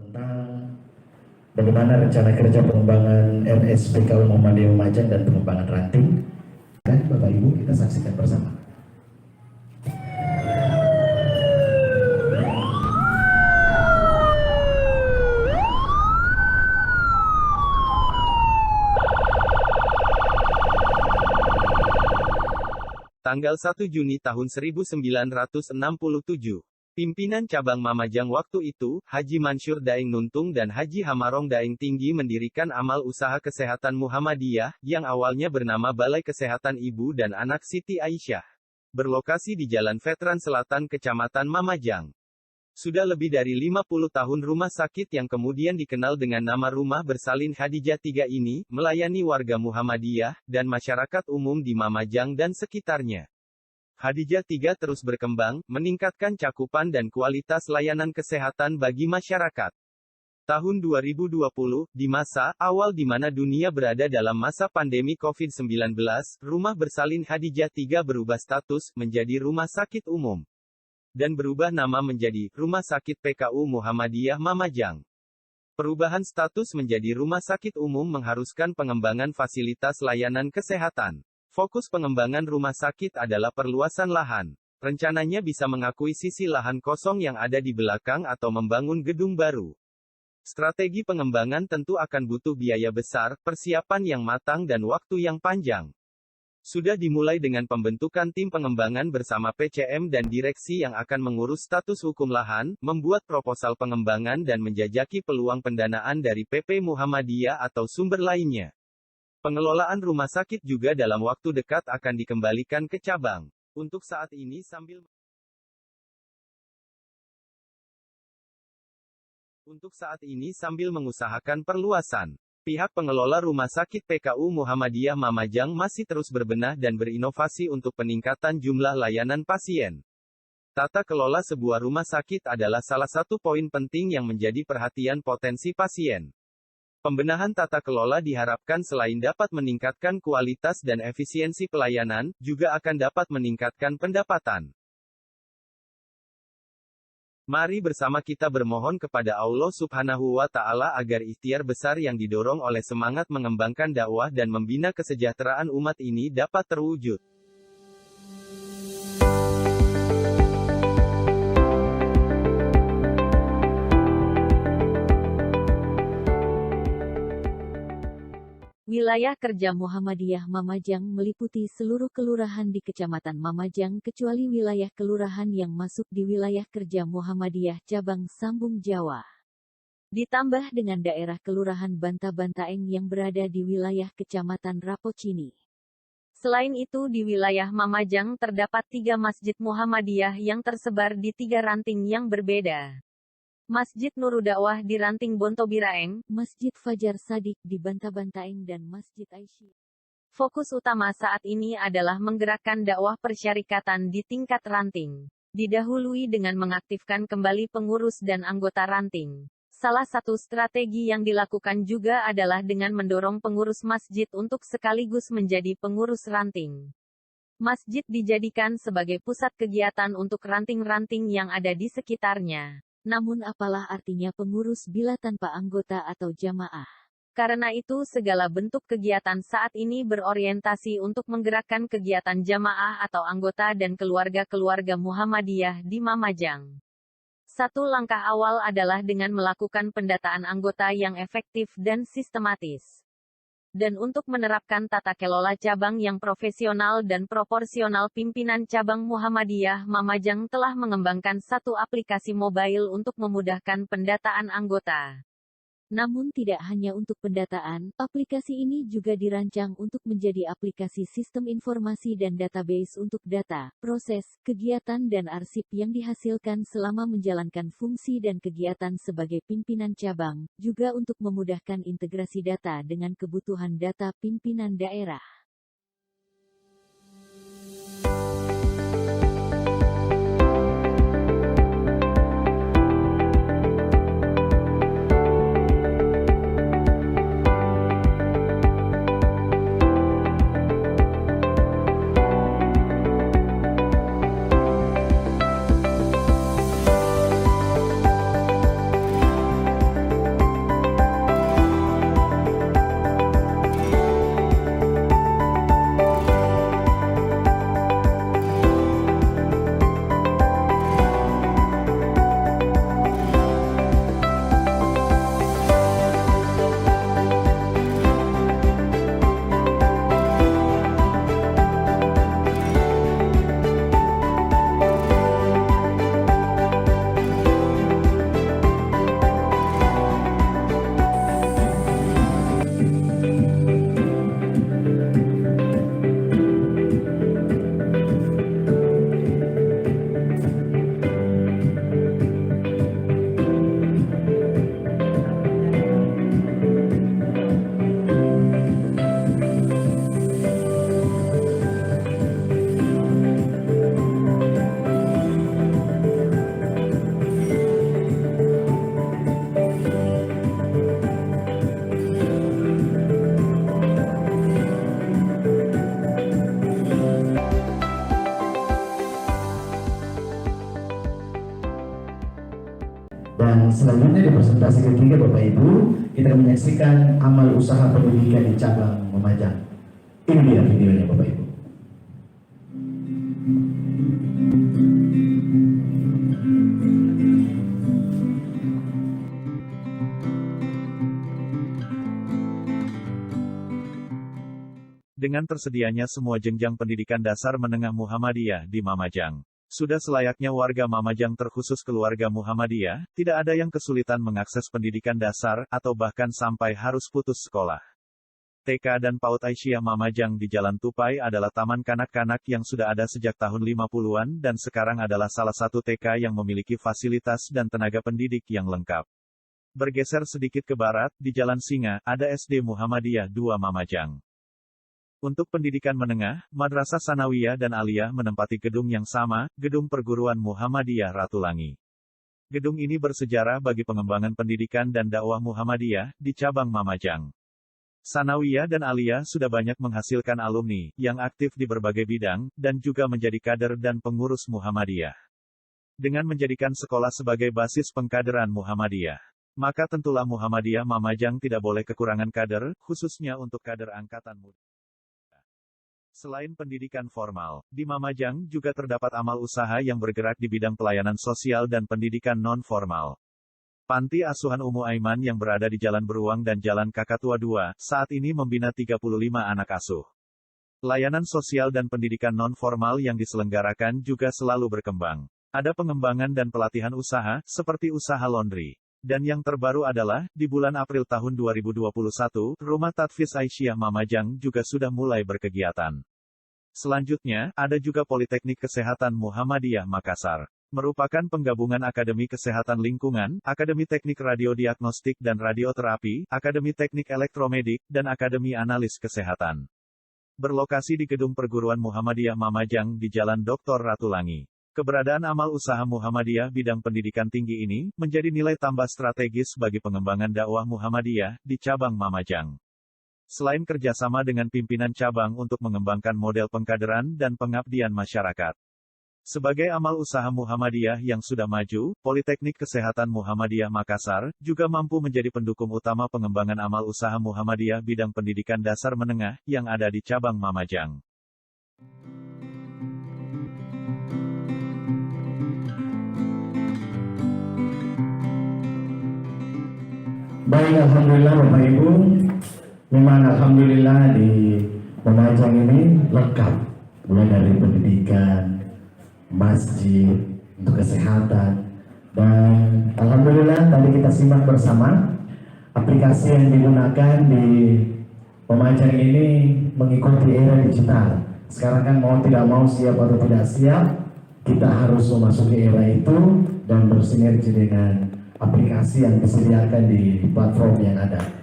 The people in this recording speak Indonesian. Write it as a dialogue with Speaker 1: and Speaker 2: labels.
Speaker 1: tentang bagaimana rencana kerja pengembangan RSPKU Muhammadiyah Lumajang dan pengembangan ranting. Bapak Ibu, kita saksikan bersama.
Speaker 2: Tanggal 1 Juni tahun 1967. Pimpinan cabang Mamajang waktu itu, Haji Mansur Daeng Nuntung dan Haji Hamarong Daeng Tinggi mendirikan Amal Usaha Kesehatan Muhammadiyah, yang awalnya bernama Balai Kesehatan Ibu dan Anak Siti Aisyah. Berlokasi di Jalan Veteran Selatan Kecamatan Mamajang. Sudah lebih dari 50 tahun rumah sakit yang kemudian dikenal dengan nama Rumah Bersalin Khadijah III ini, melayani warga Muhammadiyah, dan masyarakat umum di Mamajang dan sekitarnya. Khadijah III terus berkembang, meningkatkan cakupan dan kualitas layanan kesehatan bagi masyarakat. Tahun 2020, di masa awal di mana dunia berada dalam masa pandemi COVID-19, Rumah Bersalin Khadijah III berubah status menjadi Rumah Sakit Umum. Dan berubah nama menjadi Rumah Sakit PKU Muhammadiyah Mamajang. Perubahan status menjadi Rumah Sakit Umum mengharuskan pengembangan fasilitas layanan kesehatan. Fokus pengembangan rumah sakit adalah perluasan lahan. Rencananya bisa mengakuisisi lahan kosong yang ada di belakang atau membangun gedung baru. Strategi pengembangan tentu akan butuh biaya besar, persiapan yang matang dan waktu yang panjang. Sudah dimulai dengan pembentukan tim pengembangan bersama PCM dan direksi yang akan mengurus status hukum lahan, membuat proposal pengembangan dan menjajaki peluang pendanaan dari PP Muhammadiyah atau sumber lainnya. Pengelolaan rumah sakit juga dalam waktu dekat akan dikembalikan ke cabang. Untuk saat ini sambil mengusahakan perluasan. Pihak pengelola Rumah Sakit PKU Muhammadiyah Mamajang masih terus berbenah dan berinovasi untuk peningkatan jumlah layanan pasien. Tata kelola sebuah rumah sakit adalah salah satu poin penting yang menjadi perhatian potensi pasien. Pembenahan tata kelola diharapkan selain dapat meningkatkan kualitas dan efisiensi pelayanan, juga akan dapat meningkatkan pendapatan. Mari bersama kita bermohon kepada Allah Subhanahu wa Ta'ala agar ikhtiar besar yang didorong oleh semangat mengembangkan dakwah dan membina kesejahteraan umat ini dapat terwujud.
Speaker 3: Wilayah kerja Muhammadiyah Mamajang meliputi seluruh kelurahan di Kecamatan Mamajang kecuali wilayah kelurahan yang masuk di wilayah kerja Muhammadiyah cabang Sambung Jawa. Ditambah dengan daerah kelurahan Banta-Bantaeng yang berada di wilayah Kecamatan Rapocini. Selain itu di wilayah Mamajang terdapat 3 masjid Muhammadiyah yang tersebar di 3 ranting yang berbeda. Masjid Nurudakwah di Ranting Bontobiraeng, Masjid Fajar Sadik di Banta-Bantaeng dan Masjid Aisyah. Fokus utama saat ini adalah menggerakkan dakwah persyarikatan di tingkat ranting. Didahului dengan mengaktifkan kembali pengurus dan anggota ranting. Salah satu strategi yang dilakukan juga adalah dengan mendorong pengurus masjid untuk sekaligus menjadi pengurus ranting. Masjid dijadikan sebagai pusat kegiatan untuk ranting-ranting yang ada di sekitarnya. Namun apalah artinya pengurus bila tanpa anggota atau jamaah? Karena itu segala bentuk kegiatan saat ini berorientasi untuk menggerakkan kegiatan jamaah atau anggota dan keluarga-keluarga Muhammadiyah di Mamajang. Satu langkah awal adalah dengan melakukan pendataan anggota yang efektif dan sistematis. Dan untuk menerapkan tata kelola cabang yang profesional dan proporsional, pimpinan cabang Muhammadiyah Mamajang telah mengembangkan satu aplikasi mobile untuk memudahkan pendataan anggota. Namun tidak hanya untuk pendataan, aplikasi ini juga dirancang untuk menjadi aplikasi sistem informasi dan database untuk data, proses, kegiatan dan arsip yang dihasilkan selama menjalankan fungsi dan kegiatan sebagai pimpinan cabang, juga untuk memudahkan integrasi data dengan kebutuhan data pimpinan daerah.
Speaker 1: presentasi ketiga Bapak Ibu, kita akan menyaksikan amal usaha pendidikan di cabang Lumajang. Ini dia videonya Bapak Ibu.
Speaker 4: Dengan tersedianya semua jenjang pendidikan dasar menengah Muhammadiyah di Mamajang, sudah selayaknya warga Mamajang terkhusus keluarga Muhammadiyah, tidak ada yang kesulitan mengakses pendidikan dasar, atau bahkan sampai harus putus sekolah. TK dan PAUD Aisyah Mamajang di Jalan Tupai adalah taman kanak-kanak yang sudah ada sejak tahun 50-an dan sekarang adalah salah satu TK yang memiliki fasilitas dan tenaga pendidik yang lengkap. Bergeser sedikit ke barat, di Jalan Singa, ada SD Muhammadiyah 2 Mamajang. Untuk pendidikan menengah, Madrasah Sanawiyah dan Aliyah menempati gedung yang sama, Gedung Perguruan Muhammadiyah Ratulangi. Gedung ini bersejarah bagi pengembangan pendidikan dan dakwah Muhammadiyah di cabang Mamajang. Sanawiyah dan Aliyah sudah banyak menghasilkan alumni yang aktif di berbagai bidang dan juga menjadi kader dan pengurus Muhammadiyah. Dengan menjadikan sekolah sebagai basis pengkaderan Muhammadiyah, maka tentulah Muhammadiyah Mamajang tidak boleh kekurangan kader, khususnya untuk kader angkatan muda. Selain pendidikan formal, di Mamajang juga terdapat amal usaha yang bergerak di bidang pelayanan sosial dan pendidikan non-formal. Panti Asuhan Ummu Aiman yang berada di Jalan Beruang dan Jalan Kakatua 2, saat ini membina 35 anak asuh. Layanan sosial dan pendidikan non-formal yang diselenggarakan juga selalu berkembang. Ada pengembangan dan pelatihan usaha, seperti usaha laundry. Dan yang terbaru adalah, di bulan April tahun 2021, Rumah Tadfis Aisyah Mamajang juga sudah mulai berkegiatan. Selanjutnya, ada juga Politeknik Kesehatan Muhammadiyah Makassar. Merupakan penggabungan Akademi Kesehatan Lingkungan, Akademi Teknik Radiodiagnostik dan Radioterapi, Akademi Teknik Elektromedik, dan Akademi Analis Kesehatan. Berlokasi di Gedung Perguruan Muhammadiyah Mamajang di Jalan Dr. Ratulangi. Keberadaan amal usaha Muhammadiyah bidang pendidikan tinggi ini, menjadi nilai tambah strategis bagi pengembangan dakwah Muhammadiyah, di cabang Mamajang. Selain kerjasama dengan pimpinan cabang untuk mengembangkan model pengkaderan dan pengabdian masyarakat. Sebagai amal usaha Muhammadiyah yang sudah maju, Politeknik Kesehatan Muhammadiyah Makassar, juga mampu menjadi pendukung utama pengembangan amal usaha Muhammadiyah bidang pendidikan dasar menengah, yang ada di cabang Mamajang.
Speaker 1: Baik, Alhamdulillah Bapak Ibu, memang Alhamdulillah di Mamajang ini lengkap, mulai dari pendidikan, masjid, untuk kesehatan, dan Alhamdulillah tadi kita simak bersama aplikasi yang digunakan di Mamajang ini mengikuti era digital. Sekarang kan mau tidak mau, siap atau tidak siap, kita harus memasuki era itu dan bersinergi dengan aplikasi yang disediakan di platform yang ada.